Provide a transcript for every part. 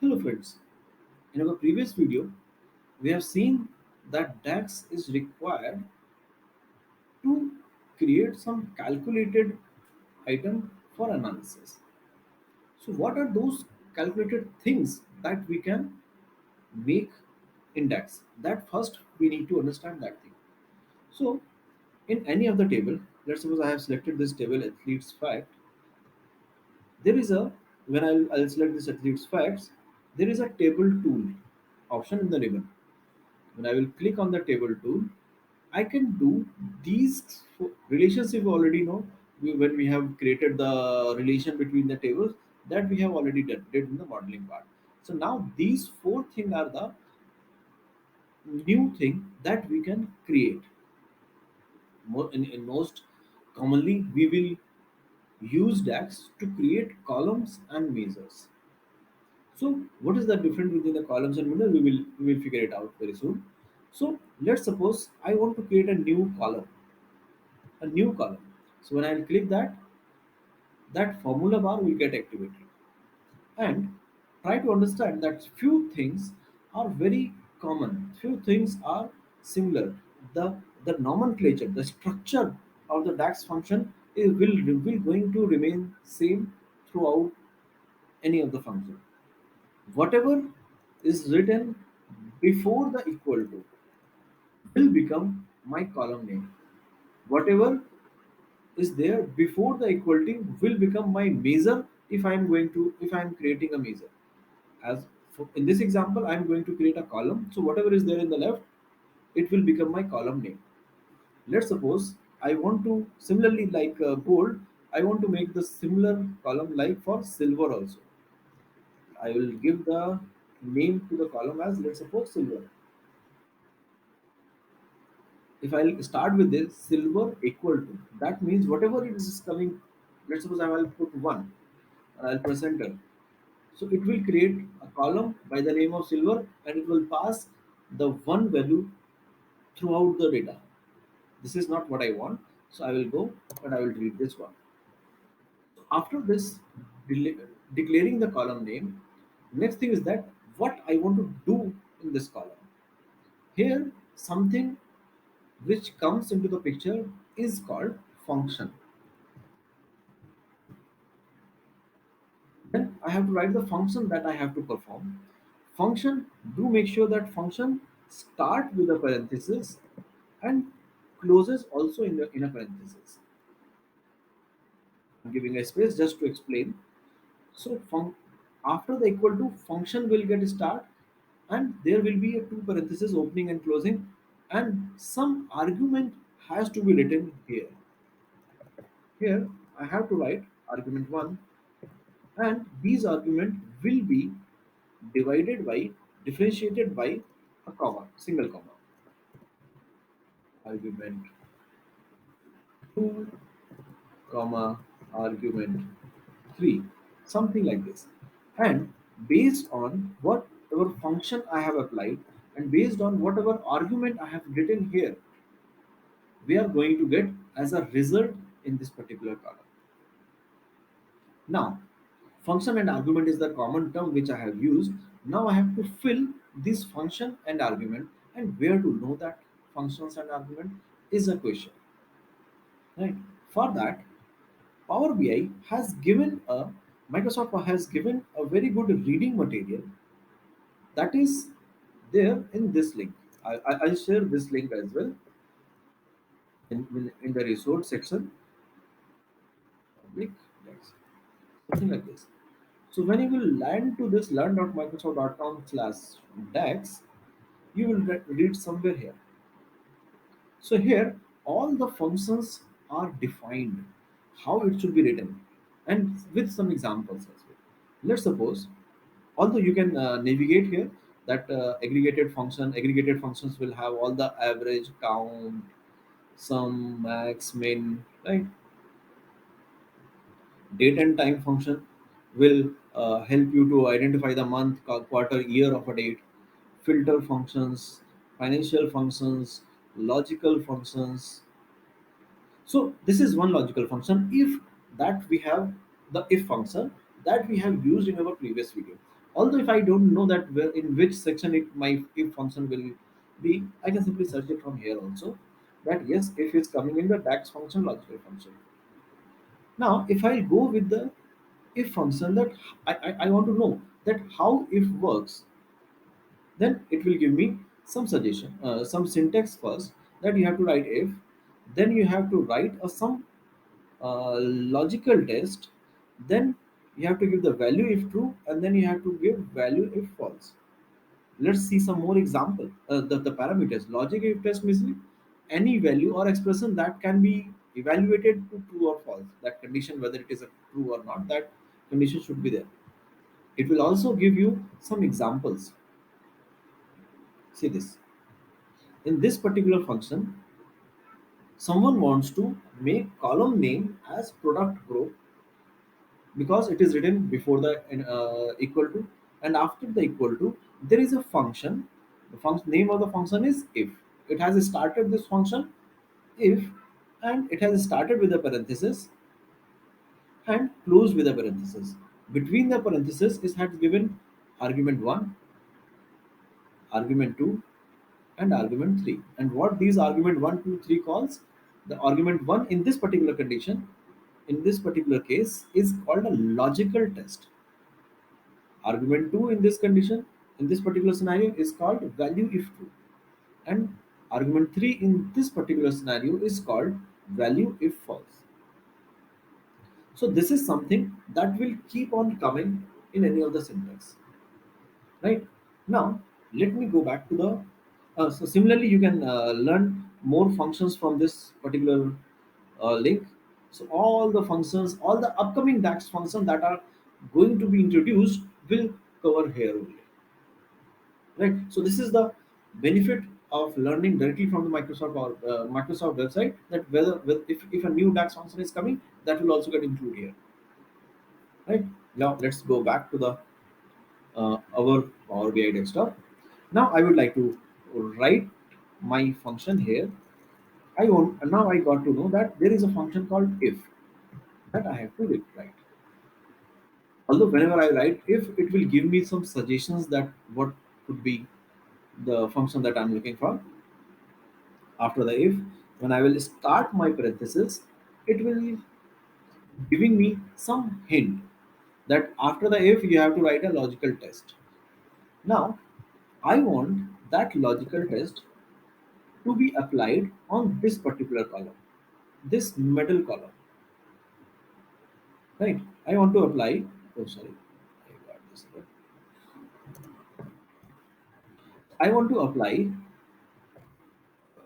Hello friends, in our previous video, we have seen that DAX is required to create some calculated item for analysis. So what are those calculated things that we can make in DAX? That first we need to understand that thing. So in any of the table, let's suppose I have selected this table athletes fact, there is a when I'll select this athletes facts, there is a table tool option in the ribbon. When I will click on the table tool, I can do these relationship already know when we have created the relation between the tables that we have already did in the modeling part. So now these four things are the new thing that we can create. In most commonly, we will use DAX to create columns and measures. So what is the difference between the columns and measures? We will figure it out very soon. So let's suppose I want to create a new column. So when I click that, that formula bar will get activated. And try to understand that few things are very common. Few things are similar. The nomenclature, the structure of the DAX function will going to remain same throughout any of the function. Whatever is written before the equal to will become my column name. Whatever is there before the equality will become my measure if I am creating a measure. As for, in this example, I am going to create a column. So whatever is there in the left, it will become my column name. Let's suppose I want to similarly like gold. I want to make the similar column like for silver also. I will give the name to the column as let's suppose silver. If I'll start with this silver equal to, that means whatever it is coming, let's suppose I will put one and I'll press enter. So it will create a column by the name of silver and it will pass the one value throughout the data. This is not what I want. So I will go and I will delete this one. After this declaring the column name, next thing is that what I want to do in this column. Here something which comes into the picture is called function. Then I have to write the function that I have to perform. Function, do make sure that function start with a parenthesis and closes also in a parenthesis. I'm giving a space just to explain. So after the equal to function will get start and there will be a two parentheses opening and closing and some argument has to be written here. Here I have to write argument 1 and these argument will be divided by differentiated by a comma, single comma. Argument 2 comma argument 3, something like this. And based on whatever function I have applied and based on whatever argument I have written here, we are going to get as a result in this particular column. Now function and argument is the common term which I have used. Now I have to fill this function and argument, and where to know that functions and argument is a question, right? For that, Power BI has given a Microsoft has given a very good reading material that is there in this link. I'll share this link as well in the resource section. Public, yes, something like this. So when you will land to this learn.microsoft.com/dax, you will read somewhere here. So here all the functions are defined, how it should be written, and with some examples as well. Let's suppose, although you can navigate here, that aggregated functions will have all the average, count, sum, max, min, right? Date and time function will help you to identify the month, quarter, year of a date. Filter functions, financial functions, logical functions. So this is one logical function. If that we have the if function that we have used in our previous video. Although if I don't know that where, in which section my if function will be, I can simply search it from here also. That yes, if it's coming in the DAX function, logical function. Now, if I go with the if function, that I want to know that how if works, then it will give me some suggestion, some syntax first, that you have to write if, then you have to write some logical test, then you have to give the value if true, and then you have to give value if false. Let's see some more example. The parameters logic if test means any value or expression that can be evaluated to true or false. That condition, whether it is a true or not, that condition should be there. It will also give you some examples. See this. In this particular function, someone wants to make column name as product group because it is written before the equal to, and after the equal to there is a function. The function name of the function is if. It has started this function if, and it has started with a parenthesis and closed with a parenthesis. Between the parenthesis it has given argument 1, argument 2, and argument 3. And what these argument 1, 2, 3 calls, the argument 1 in this particular condition, in this particular case, is called a logical test. Argument 2 in this condition, in this particular scenario, is called value if true. And argument 3 in this particular scenario is called value if false. So this is something that will keep on coming in any of the syntax. Right? Now, let me go back to the. So similarly, you can learn more functions from this particular link. So all the functions, all the upcoming DAX functions that are going to be introduced will cover here only. Right? So this is the benefit of learning directly from the Microsoft or Microsoft website. That whether if a new DAX function is coming, that will also get included here. Right? Now let's go back to the our Power BI desktop. Now I would like to write my function here. I want now I got to know that there is a function called if that I have to write. Although whenever I write if, it will give me some suggestions that what could be the function that I'm looking for. After the if, when I will start my parenthesis, it will giving me some hint that after the if you have to write a logical test. Now I want that logical test to be applied on this particular column, this middle column, right? I want to apply, oh sorry, I got this here. I want to apply,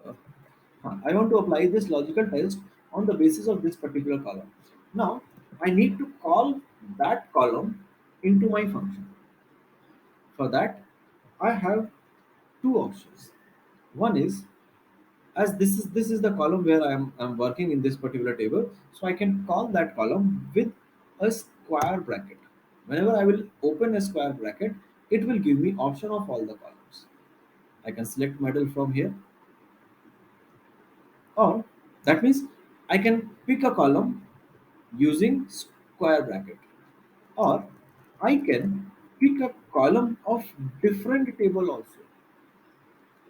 uh, I want to apply this logical test on the basis of this particular column. Now, I need to call that column into my function. For that, I have two options. One is, as this is the column where I'm working in this particular table, so I can call that column with a square bracket. Whenever I will open a square bracket, it will give me option of all the columns. I can select middle from here, or that means I can pick a column using square bracket, or I can pick a column of different table also.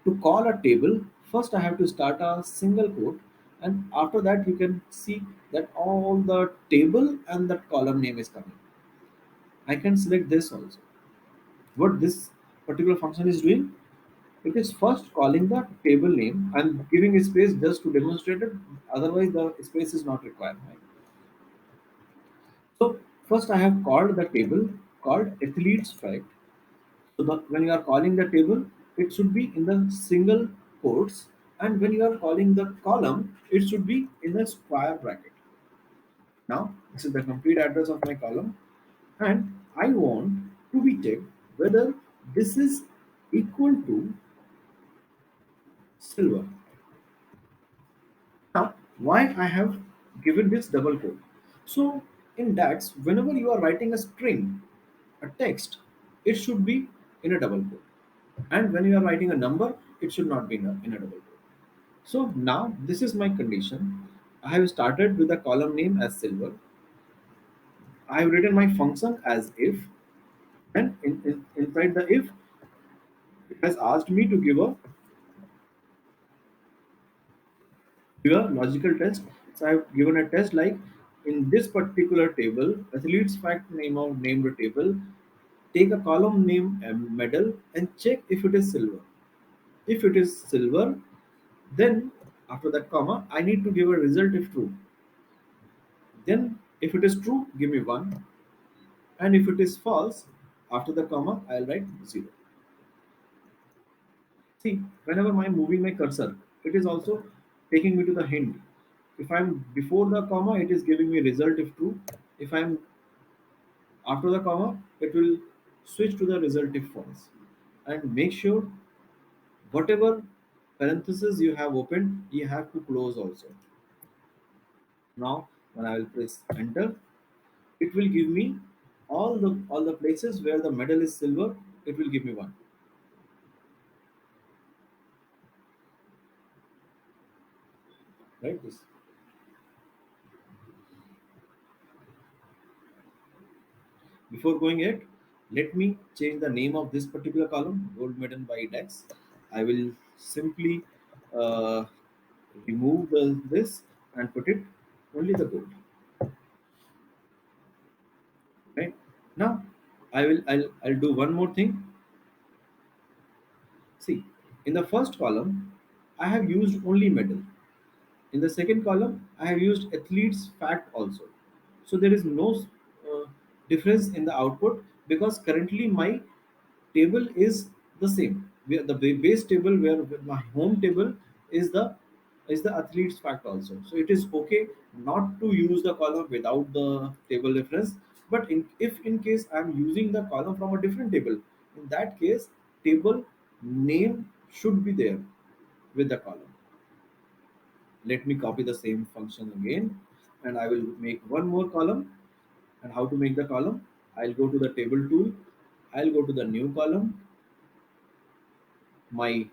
To call a table, first I have to start a single quote, and after that you can see that all the table and the column name is coming. I can select this also. What this particular function is doing, it is first calling the table name and giving a space just to demonstrate it. Otherwise, the space is not required. Right? So first I have called the table called athletes fact. So when you are calling the table, it should be in the single quotes, and when you are calling the column, it should be in the square bracket. Now this is the complete address of my column, and I want to be checked whether this is equal to silver. Now, why I have given this double quote? So in DAX, whenever you are writing a string, a text, it should be in a double quote. And when you are writing a number, it should not be in a double quote. So now this is my condition. I have started with the column name as silver. I have written my function as if, And inside the if, it has asked me to give a logical test. So I've given a test like, in this particular table, athlete's fact name of named table, take a column name and medal and check if it is silver. If it is silver, then after that comma, I need to give a result if true. Then if it is true, give me 1. And if it is false, after the comma, I'll write 0. See, whenever I'm moving my cursor, it is also taking me to the hint. If I'm before the comma, it is giving me result if true. If I'm after the comma, it will switch to the result if false. And make sure whatever parenthesis you have opened, you have to close also. Now, when I will press enter, it will give me all the places where the medal is silver. It will give me 1. Right? This. Before going ahead, let me change the name of this particular column, gold medal by Dex. I will simply uh, remove this and put it only the gold. Right? Now, I'll do one more thing. See, in the first column, I have used only medal. In the second column, I have used athlete's fact also. So there is no difference in the output because currently my table is the same. The base table where my home table is the athlete's fact also. So it is okay not to use the column without the table reference. But if in case I'm using the column from a different table, in that case, table name should be there with the column. Let me copy the same function again, and I will make one more column. And how to make the column? I'll go to the table tool. I'll go to the new column. My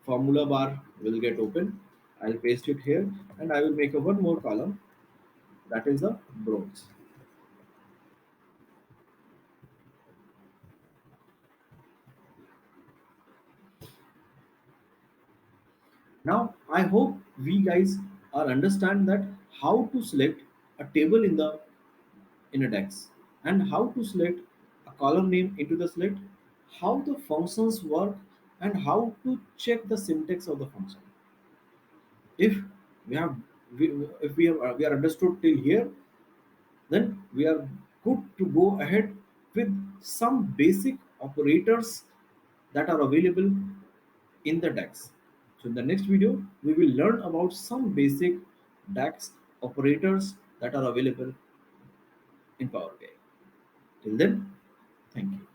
formula bar will get open. I'll paste it here, and I will make a one more column, that is the bronze. Now I hope we guys are understand that how to select a table in a DAX, and how to select a column name into the select, how the functions work, and how to check the syntax of the function. If we have we, if we are understood till here, then we are good to go ahead with some basic operators that are available in the DAX. So in the next video, we will learn about some basic DAX operators that are available in Power BI. Till then, thank you.